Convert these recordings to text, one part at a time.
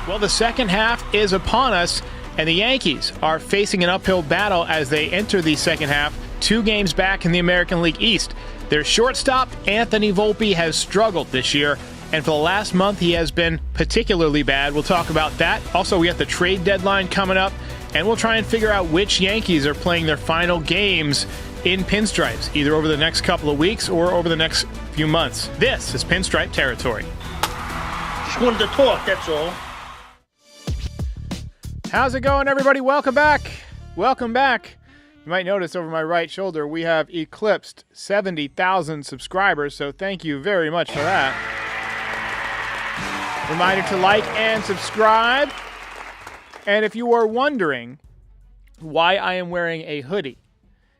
Well, the second half is upon us, and the Yankees are facing an uphill battle as they enter the second half, 2 games back in the American League East. Their shortstop, Anthony Volpe, has struggled this year, and for the last month he has been particularly bad. We'll talk about that. Also, we have the trade deadline coming up, and we'll try and figure out which Yankees are playing their final games in pinstripes, either over the next couple of weeks or over the next few months. This is Pinstripe Territory. Just wanted to talk, that's all. How's it going, everybody? Welcome back. Welcome back. You might notice over my right shoulder we have eclipsed 70,000 subscribers, so thank you very much for that. Reminder to like and subscribe. And if you are wondering why I am wearing a hoodie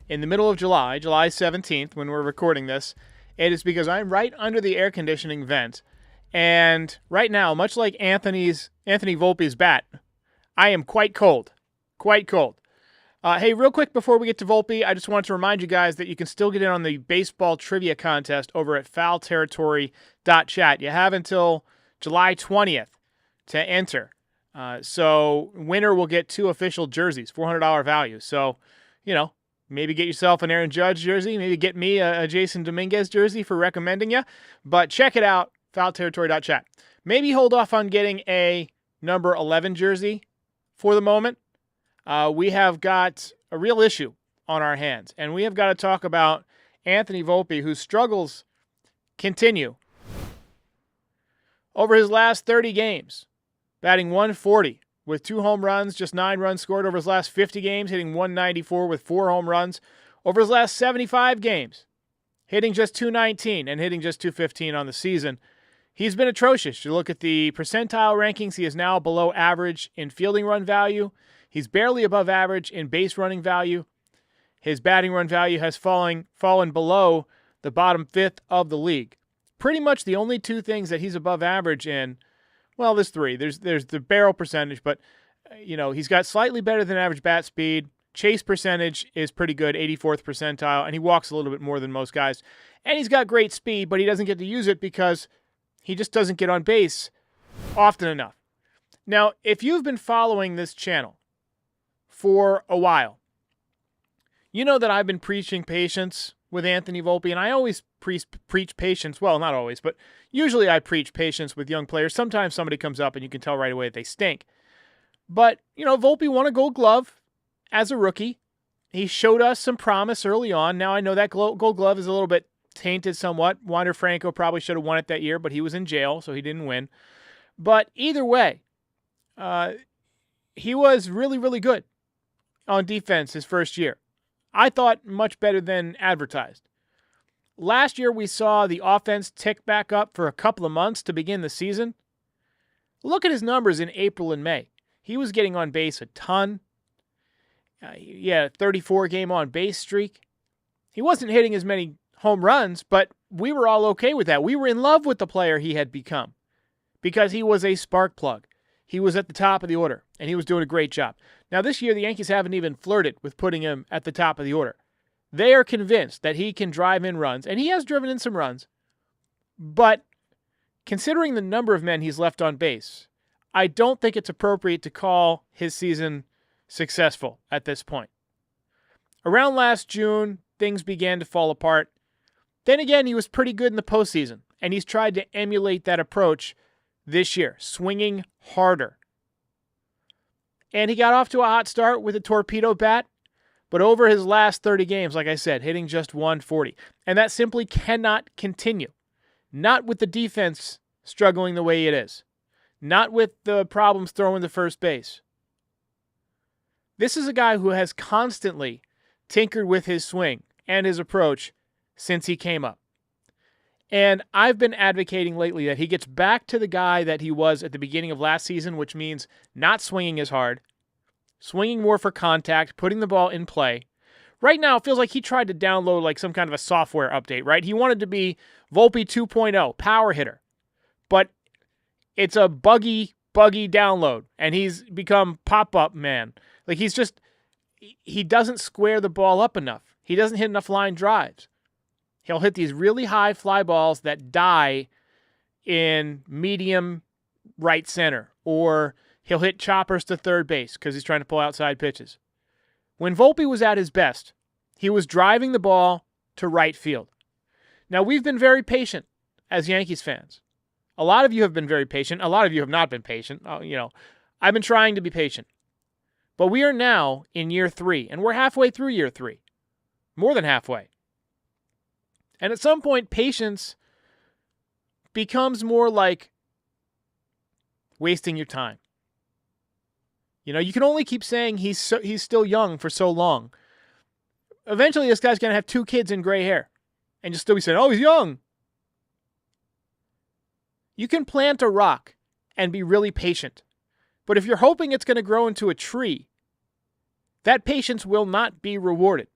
in the middle of July 17th, when we're recording this, it is because I'm right under the air conditioning vent. And right now, much like Anthony Volpe's bat, I am quite cold. Quite cold. Hey, real quick before we get to Volpe, I just wanted to remind you guys that you can still get in on the baseball trivia contest over at foulterritory.chat. You have until July 20th to enter. So winner will get 2 official jerseys, $400 value. So, maybe get yourself an Aaron Judge jersey. Maybe get me a Jason Dominguez jersey for recommending you. But check it out, foulterritory.chat. Maybe hold off on getting a number 11 jersey for the moment. We have got a real issue on our hands, and we have got to talk about Anthony Volpe, whose struggles continue. Over his last 30 games, batting .140 with 2 home runs, just 9 runs scored. Over his last 50 games, hitting .194 with 4 home runs. Over his last 75 games, hitting just .219 and hitting just .215 on the season. He's been atrocious. You look at the percentile rankings, he is now below average in fielding run value. He's barely above average in base running value. His batting run value has fallen below the bottom 5th of the league. Pretty much the only 2 things that he's above average in, well, there's 3. There's the barrel percentage, but he's got slightly better than average bat speed. Chase percentage is pretty good, 84th percentile, and he walks a little bit more than most guys. And he's got great speed, but he doesn't get to use it because he just doesn't get on base often enough. Now, if you've been following this channel for a while, you know that I've been preaching patience with Anthony Volpe, and I always preach patience. Well, not always, but usually I preach patience with young players. Sometimes somebody comes up and you can tell right away that they stink. But, Volpe won a Gold Glove as a rookie. He showed us some promise early on. Now I know that Gold Glove is a little bit tainted somewhat. Wander Franco probably should have won it that year, but he was in jail, so he didn't win. But either way, he was really, really good on defense his first year. I thought much better than advertised. Last year, we saw the offense tick back up for a couple of months to begin the season. Look at his numbers in April and May. He was getting on base a ton. He had a 34-game on-base streak. He wasn't hitting as many home runs, but we were all okay with that. We were in love with the player he had become because he was a spark plug. He was at the top of the order, and he was doing a great job. Now, this year, the Yankees haven't even flirted with putting him at the top of the order. They are convinced that he can drive in runs, and he has driven in some runs. But considering the number of men he's left on base, I don't think it's appropriate to call his season successful at this point. Around last June, things began to fall apart. Then again, he was pretty good in the postseason, and he's tried to emulate that approach this year, swinging harder. And he got off to a hot start with a torpedo bat, but over his last 30 games, like I said, hitting just .140. And that simply cannot continue. Not with the defense struggling the way it is. Not with the problems throwing to first base. This is a guy who has constantly tinkered with his swing and his approach since he came up. And I've been advocating lately that he gets back to the guy that he was at the beginning of last season, which means not swinging as hard, swinging more for contact, putting the ball in play. Right now, it feels like he tried to download like some kind of a software update, right? He wanted to be Volpe 2.0, power hitter. But it's a buggy download, and he's become pop-up man. Like he doesn't square the ball up enough. He doesn't hit enough line drives. He'll hit these really high fly balls that die in medium right center or he'll hit choppers to third base because he's trying to pull outside pitches. When Volpe was at his best, he was driving the ball to right field. Now, we've been very patient as Yankees fans. A lot of you have been very patient. A lot of you have not been patient. I've been trying to be patient. But we are now in year 3, and we're halfway through year 3. More than halfway. And at some point, patience becomes more like wasting your time. You can only keep saying he's still young for so long. Eventually, this guy's going to have 2 kids and gray hair. And you'll still be saying, oh, he's young. You can plant a rock and be really patient. But if you're hoping it's going to grow into a tree, that patience will not be rewarded.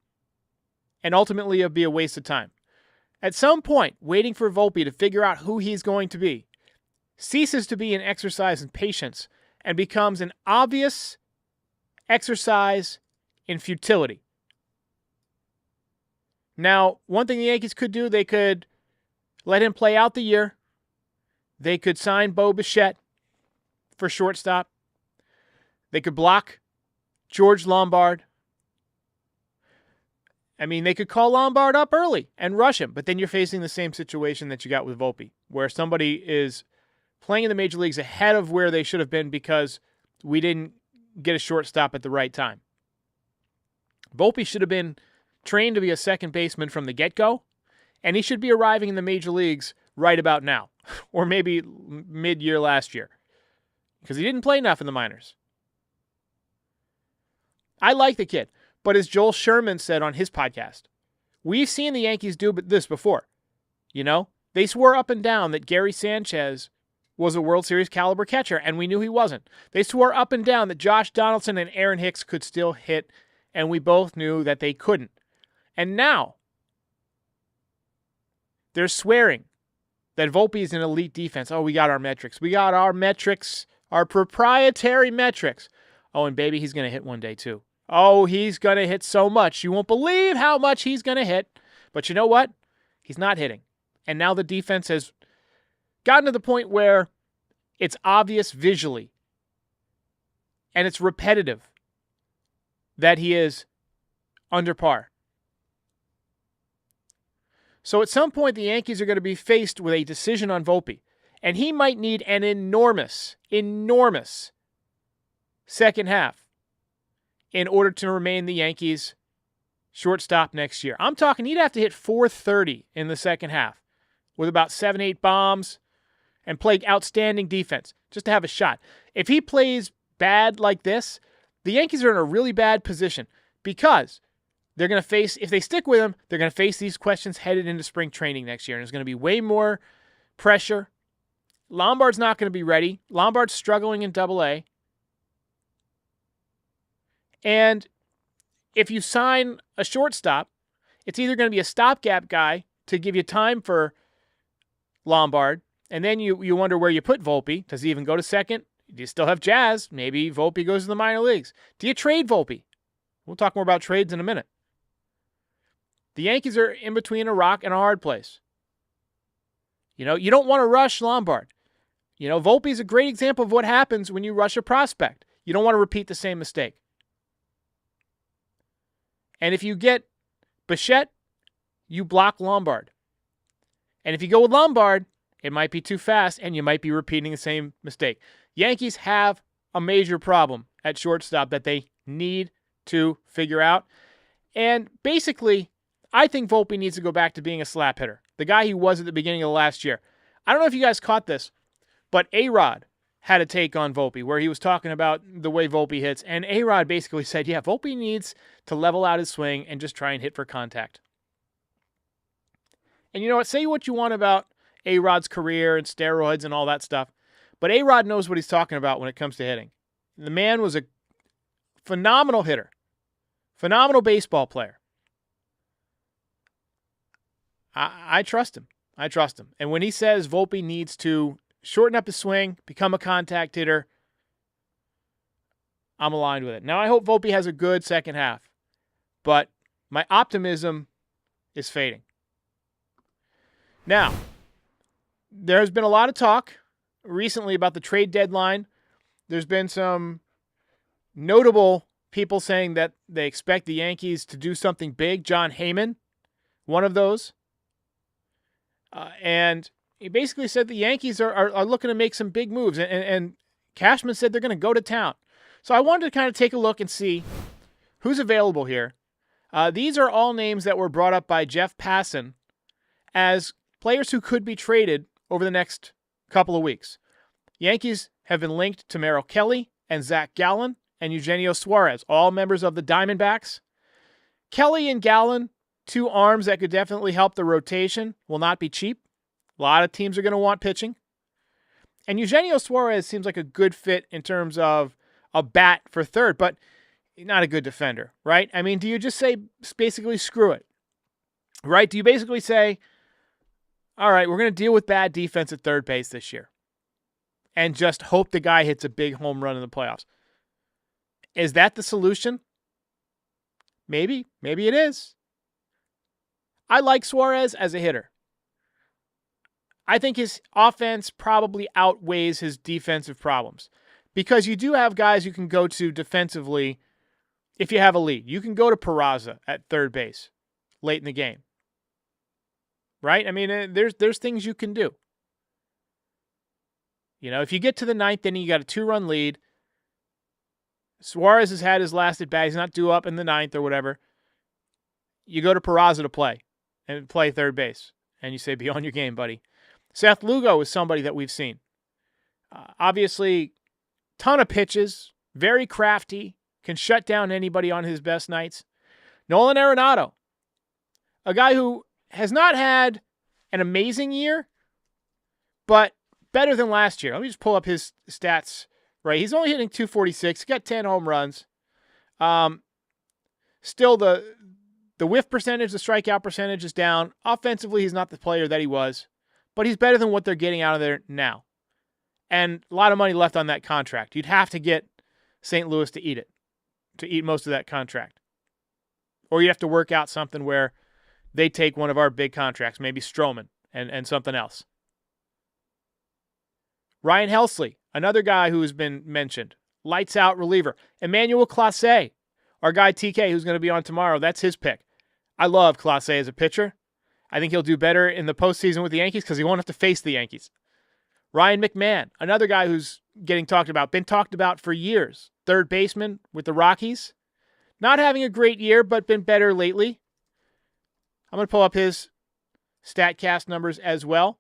And ultimately, it'll be a waste of time. At some point, waiting for Volpe to figure out who he's going to be ceases to be an exercise in patience and becomes an obvious exercise in futility. Now, one thing the Yankees could do, they could let him play out the year. They could sign Bo Bichette for shortstop. They could block George Lombard. They could call Lombard up early and rush him, but then you're facing the same situation that you got with Volpe, where somebody is playing in the major leagues ahead of where they should have been because we didn't get a shortstop at the right time. Volpe should have been trained to be a second baseman from the get-go, and he should be arriving in the major leagues right about now, or maybe mid-year last year, because he didn't play enough in the minors. I like the kid. But as Joel Sherman said on his podcast, we've seen the Yankees do this before. They swore up and down that Gary Sanchez was a World Series caliber catcher, and we knew he wasn't. They swore up and down that Josh Donaldson and Aaron Hicks could still hit, and we both knew that they couldn't. And now, they're swearing that Volpe is an elite defense. Oh, we got our metrics. We got our metrics, our proprietary metrics. Oh, and baby, he's going to hit one day too. Oh, he's going to hit so much. You won't believe how much he's going to hit. But you know what? He's not hitting. And now the defense has gotten to the point where it's obvious visually and it's repetitive that he is under par. So at some point, the Yankees are going to be faced with a decision on Volpe. And he might need an enormous second half in order to remain the Yankees' shortstop next year. I'm talking he'd have to hit .430 in the second half with about 7-8 bombs and play outstanding defense just to have a shot. If he plays bad like this, the Yankees are in a really bad position because they're going to face, if they stick with him, they're going to face these questions headed into spring training next year. And there's going to be way more pressure. Lombard's not going to be ready. Lombard's struggling in Double-A. And if you sign a shortstop, it's either going to be a stopgap guy to give you time for Lombard, and then you wonder where you put Volpe. Does he even go to second? Do you still have Jazz? Maybe Volpe goes to the minor leagues. Do you trade Volpe? We'll talk more about trades in a minute. The Yankees are in between a rock and a hard place. You don't want to rush Lombard. Volpe is a great example of what happens when you rush a prospect. You don't want to repeat the same mistake. And if you get Bichette, you block Lombard. And if you go with Lombard, it might be too fast and you might be repeating the same mistake. Yankees have a major problem at shortstop that they need to figure out. And basically, I think Volpe needs to go back to being a slap hitter, the guy he was at the beginning of the last year. I don't know if you guys caught this, but A-Rod had a take on Volpe where he was talking about the way Volpe hits, and A-Rod basically said, yeah, Volpe needs to level out his swing and just try and hit for contact. And you know what? Say what you want about A-Rod's career and steroids and all that stuff, but A-Rod knows what he's talking about when it comes to hitting. The man was a phenomenal hitter, phenomenal baseball player. I trust him. And when he says Volpe needs to shorten up his swing, become a contact hitter, I'm aligned with it. Now, I hope Volpe has a good second half, but my optimism is fading. Now, there's been a lot of talk recently about the trade deadline there's been some notable people saying that they expect the Yankees to do something big. John Heyman, one of those. And he basically said the Yankees are looking to make some big moves. And Cashman said they're going to go to town. So I wanted to kind of take a look and see who's available here. These are all names that were brought up by Jeff Passan as players who could be traded over the next couple of weeks. Yankees have been linked to Merrill Kelly and Zach Gallen and Eugenio Suarez, all members of the Diamondbacks. Kelly and Gallen, two arms that could definitely help the rotation, will not be cheap. A lot of teams are going to want pitching. And Eugenio Suarez seems like a good fit in terms of a bat for third, but not a good defender, right? I mean, do you just say basically screw it, right? Do you basically say, all right, we're going to deal with bad defense at third base this year and just hope the guy hits a big home run in the playoffs? Is that the solution? Maybe. Maybe it is. I like Suarez as a hitter. I think his offense probably outweighs his defensive problems because you do have guys you can go to defensively if you have a lead. You can go to Peraza at third base late in the game. Right? I mean, there's things you can do. You know, if you get to the ninth inning, you got a 2-run lead. Suarez has had his last at bat. He's not due up in the ninth or whatever. You go to Peraza to play and play third base. And you say, be on your game, buddy. Seth Lugo is somebody that we've seen. Obviously, ton of pitches, very crafty, can shut down anybody on his best nights. Nolan Arenado, a guy who has not had an amazing year, but better than last year. Let me just pull up his stats. Right, he's only hitting .246. He got 10 home runs. Still, the whiff percentage, the strikeout percentage is down. Offensively, he's not the player that he was, but he's better than what they're getting out of there now. And a lot of money left on that contract. You'd have to get St. Louis to eat most of that contract. Or you'd have to work out something where they take one of our big contracts, maybe Stroman and something else. Ryan Helsley, another guy who has been mentioned. Lights out reliever. Emmanuel Clase, our guy TK, who's going to be on tomorrow. That's his pick. I love Clase as a pitcher. I think he'll do better in the postseason with the Yankees because he won't have to face the Yankees. Ryan McMahon, another guy who's getting talked about, been talked about for years. Third baseman with the Rockies. Not having a great year, but been better lately. I'm going to pull up his StatCast numbers as well.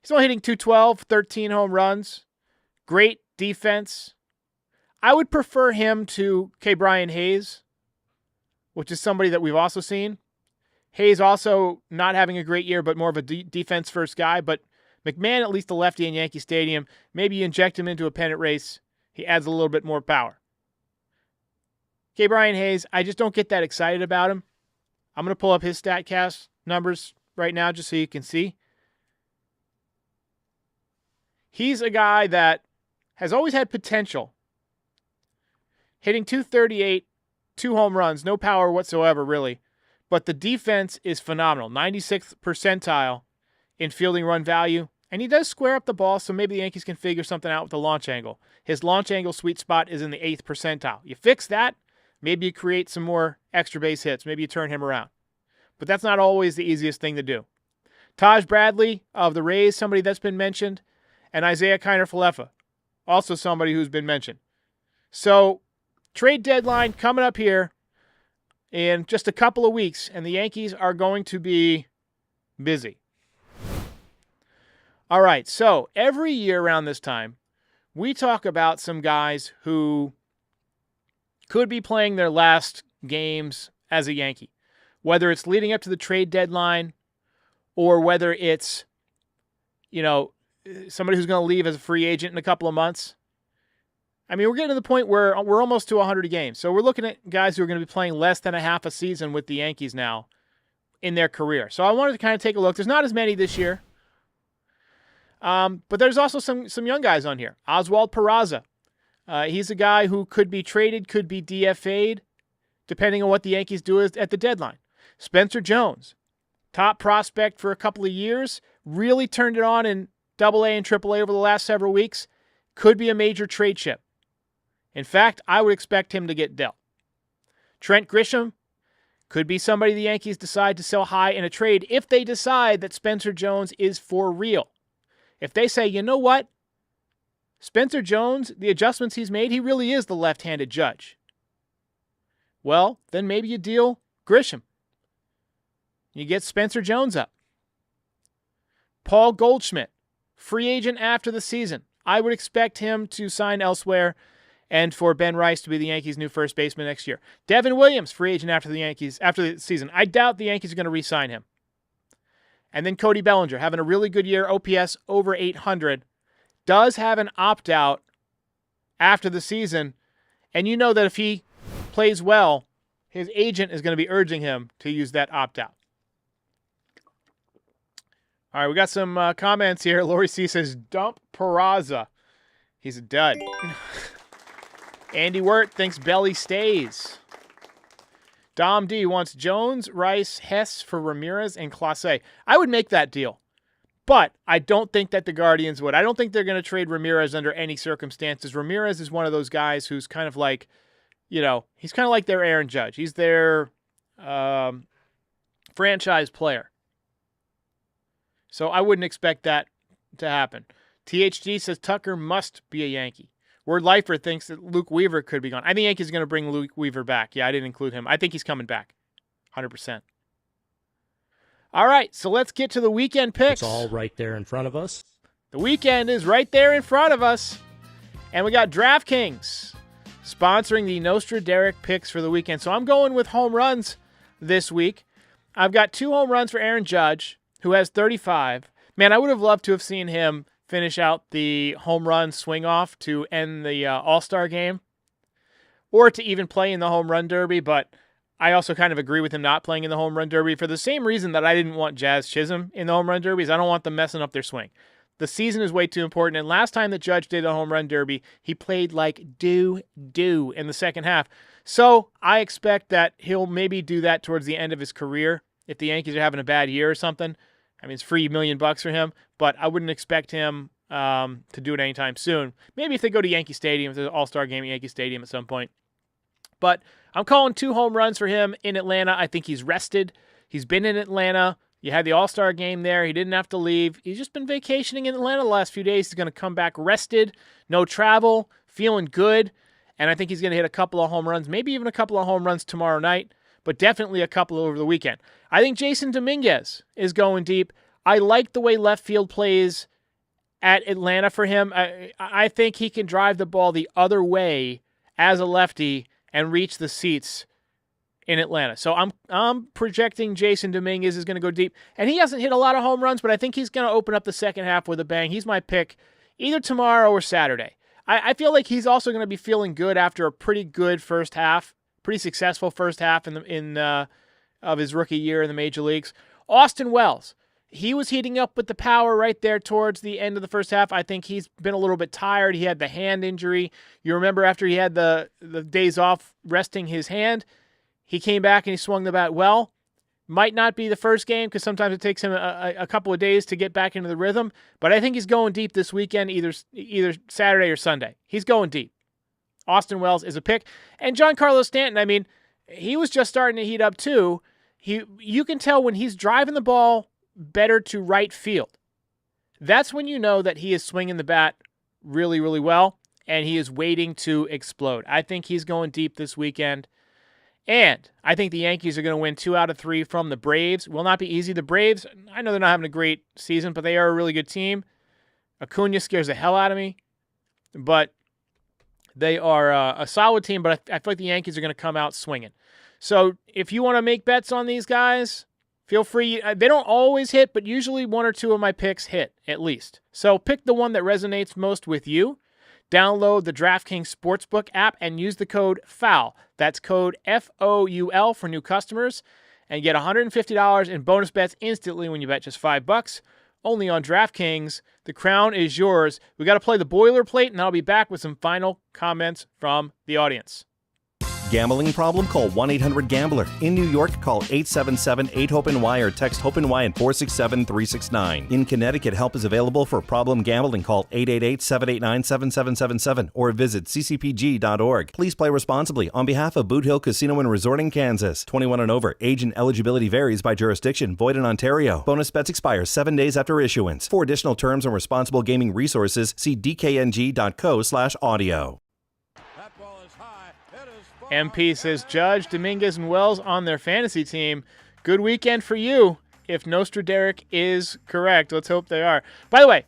He's only hitting .212, 13 home runs. Great defense. I would prefer him to K. Brian Hayes, which is somebody that we've also seen. Hayes also not having a great year, but more of a defense-first guy. But McMahon, at least a lefty in Yankee Stadium, maybe you inject him into a pennant race. He adds a little bit more power. K. Brian Hayes, I just don't get that excited about him. I'm going to pull up his StatCast numbers right now just so you can see. He's a guy that has always had potential. Hitting .238, 2 home runs, no power whatsoever, really. But the defense is phenomenal. 96th percentile in fielding run value. And he does square up the ball, so maybe the Yankees can figure something out with the launch angle. His launch angle sweet spot is in the 8th percentile. You fix that, maybe you create some more extra base hits. Maybe you turn him around. But that's not always the easiest thing to do. Taj Bradley of the Rays, somebody that's been mentioned. And Isaiah Kiner-Falefa, also somebody who's been mentioned. So, trade deadline coming up here in just a couple of weeks, and the Yankees are going to be busy. All right, so every year around this time, we talk about some guys who could be playing their last games as a Yankee, whether it's leading up to the trade deadline or whether it's, somebody who's going to leave as a free agent in a couple of months. I mean, we're getting to the point where we're almost to 100 games. So we're looking at guys who are going to be playing less than a half a season with the Yankees now in their career. So I wanted to kind of take a look. There's not as many this year. But there's also some young guys on here. Oswald Peraza. He's a guy who could be traded, could be DFA'd, depending on what the Yankees do at the deadline. Spencer Jones, top prospect for a couple of years, really turned it on in AA and AAA over the last several weeks. could be a major trade chip. In fact, I would expect him to get dealt. Trent Grisham could be somebody the Yankees decide to sell high in a trade if they decide that Spencer Jones is for real. If they say, you know what? Spencer Jones, the adjustments he's made, he really is the left-handed Judge. Well, then maybe you deal Grisham. You get Spencer Jones up. Paul Goldschmidt, free agent after the season. I would expect him to sign elsewhere and for Ben Rice to be the Yankees' new first baseman next year. Devin Williams, free agent after the season. I doubt the Yankees are going to re-sign him. And then Cody Bellinger, having a really good year, OPS over 800, does have an opt-out after the season. And you know that if he plays well, his agent is going to be urging him to use that opt-out. All right, we got some comments here. Lori C says, dump Peraza. He's a dud. Andy Wirt thinks Belly stays. Dom D wants Jones, Rice, Hess for Ramirez, and Clase. I would make that deal. But I don't think that the Guardians would. I don't think they're going to trade Ramirez under any circumstances. Ramirez is one of those guys who's kind of like, he's kind of like their Aaron Judge. He's their franchise player. So I wouldn't expect that to happen. THG says Tucker must be a Yankee. Word Lifer thinks that Luke Weaver could be gone. I think Yankees are going to bring Luke Weaver back. Yeah, I didn't include him. I think he's coming back. 100%. All right, so let's get to the weekend picks. It's all right there in front of us. The weekend is right there in front of us. And we got DraftKings sponsoring the Nostra Derek picks for the weekend. So I'm going with home runs this week. I've got 2 home runs for Aaron Judge, who has 35. Man, I would have loved to have seen him finish out the home run swing-off to end the All-Star game, or to even play in the home run derby, but I also kind of agree with him not playing in the home run derby for the same reason that I didn't want Jazz Chisholm in the home run derby, is I don't want them messing up their swing. The season is way too important, and last time that Judge did a home run derby, he played like doo-doo in the second half. So I expect that he'll maybe do that towards the end of his career if the Yankees are having a bad year or something. I mean, it's free $1 million for him, but I wouldn't expect him to do it anytime soon. Maybe if they go to Yankee Stadium, if there's an All-Star game at Yankee Stadium at some point. But I'm calling 2 home runs for him in Atlanta. I think he's rested. He's been in Atlanta. You had the All-Star game there. He didn't have to leave. He's just been vacationing in Atlanta the last few days. He's going to come back rested, no travel, feeling good. And I think he's going to hit a couple of home runs, maybe even a couple of home runs tomorrow night, but definitely a couple over the weekend. I think Jason Dominguez is going deep. I like the way left field plays at Atlanta for him. I think he can drive the ball the other way as a lefty and reach the seats in Atlanta. So I'm projecting Jason Dominguez is going to go deep. And he hasn't hit a lot of home runs, but I think he's going to open up the second half with a bang. He's my pick either tomorrow or Saturday. I feel like he's also going to be feeling good after a pretty good first half, pretty successful first half of his rookie year in the major leagues. Austin Wells, he was heating up with the power right there towards the end of the first half. I think he's been a little bit tired. He had the hand injury. You remember after he had the days off resting his hand, he came back and he swung the bat well. Might not be the first game because sometimes it takes him a couple of days to get back into the rhythm. But I think he's going deep this weekend, either Saturday or Sunday. He's going deep. Austin Wells is a pick. And Giancarlo Stanton, I mean, he was just starting to heat up too. You can tell when he's driving the ball better to right field. That's when you know that he is swinging the bat really, really well, and he is waiting to explode. I think he's going deep this weekend. And I think the Yankees are going to win 2 out of 3 from the Braves. Will not be easy. The Braves, I know they're not having a great season, but they are a really good team. Acuna scares the hell out of me. But they are a solid team, but I feel like the Yankees are going to come out swinging. So if you want to make bets on these guys, feel free. They don't always hit, but usually 1 or 2 of my picks hit, at least. So pick the one that resonates most with you. Download the DraftKings Sportsbook app and use the code FOUL. That's code FOUL for new customers. And get $150 in bonus bets instantly when you bet just $5. Only on DraftKings. The crown is yours. We got to play the boilerplate, and I'll be back with some final comments from the audience. Gambling problem? Call 1-800-GAMBLER. In New York, call 877-8-HOPE-NY or text HOPE-NY at 467-369. In Connecticut, help is available for problem gambling. Call 888-789-7777 or visit ccpg.org. Please play responsibly on behalf of Boot Hill Casino and Resort in Kansas. 21 and over. Age and eligibility varies by jurisdiction. Void in Ontario. Bonus bets expire 7 days after issuance. For additional terms and responsible gaming resources, see dkng.co/audio. MP says, Judge, Dominguez, and Wells on their fantasy team. Good weekend for you, if Nostra Derek is correct. Let's hope they are. By the way,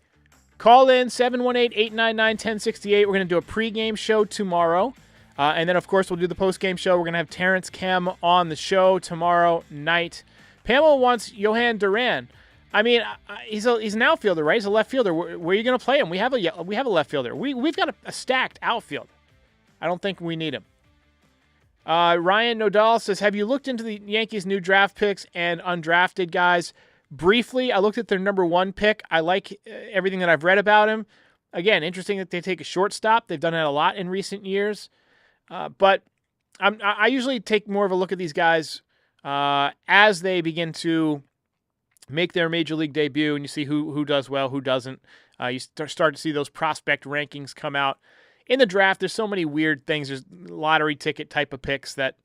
call in 718-899-1068. We're going to do a pregame show tomorrow. And then, of course, we'll do the postgame show. We're going to have Terrence Kem on the show tomorrow night. Pamela wants Johan Duran. I mean, he's an outfielder, right? He's a left fielder. Where are you going to play him? We have a left fielder. We've got a stacked outfield. I don't think we need him. Ryan Nodal says, have you looked into the Yankees' new draft picks and undrafted guys? Briefly, I looked at their number 1 pick. I like everything that I've read about him. Again, interesting that they take a shortstop. They've done that a lot in recent years. But I usually take more of a look at these guys as they begin to make their major league debut, and you see who does well, who doesn't. You start to see those prospect rankings come out. In the draft, there's so many weird things. There's lottery ticket type of picks that,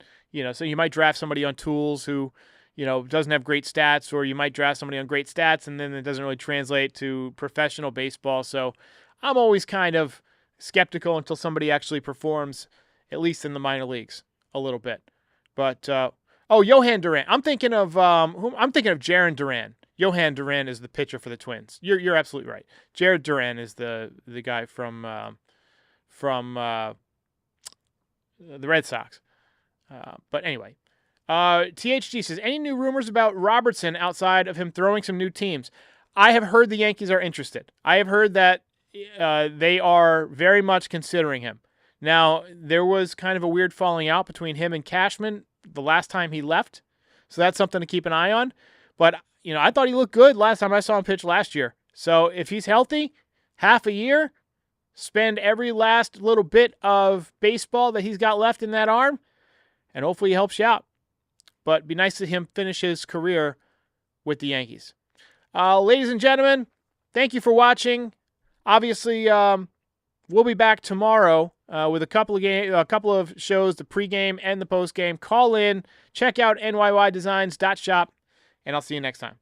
so you might draft somebody on tools who, doesn't have great stats, or you might draft somebody on great stats and then it doesn't really translate to professional baseball. So I'm always kind of skeptical until somebody actually performs, at least in the minor leagues, a little bit. But, Johan Duran. I'm thinking of Jarren Duran. Johan Duran is the pitcher for the Twins. You're absolutely right. Jared Duran is the guy from the Red Sox. But anyway, THG says, any new rumors about Robertson outside of him throwing some new teams? I have heard the Yankees are interested. I have heard that they are very much considering him. Now, there was kind of a weird falling out between him and Cashman the last time he left. So that's something to keep an eye on. But, I thought he looked good last time I saw him pitch last year. So if he's healthy, half a year, spend every last little bit of baseball that he's got left in that arm, and hopefully he helps you out. But it'd be nice to see him finish his career with the Yankees. Ladies and gentlemen, thank you for watching. Obviously, we'll be back tomorrow with a couple of shows, the pregame and the postgame. Call in, check out NYYDesigns.shop, and I'll see you next time.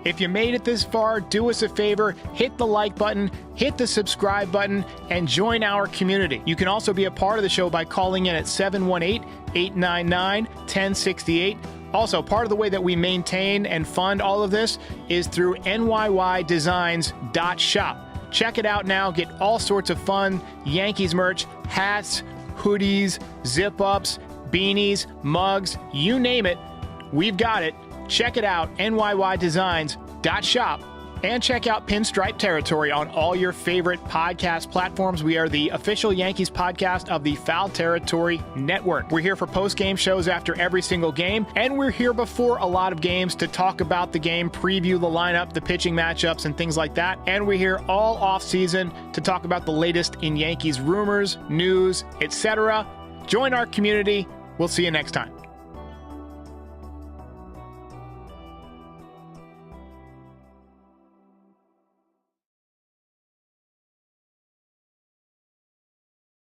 If you made it this far, do us a favor, hit the like button, hit the subscribe button, and join our community. You can also be a part of the show by calling in at 718-899-1068. Also, part of the way that we maintain and fund all of this is through NYYDesigns.shop. Check it out now. Get all sorts of fun Yankees merch, hats, hoodies, zip-ups, beanies, mugs, you name it. We've got it. Check it out, NYYDesigns.shop. And check out Pinstripe Territory on all your favorite podcast platforms. We are the official Yankees podcast of the Foul Territory Network. We're here for post-game shows after every single game, and we're here before a lot of games to talk about the game, preview the lineup, the pitching matchups, and things like that. And we're here all off-season to talk about the latest in Yankees rumors, news, etc. Join our community. We'll see you next time.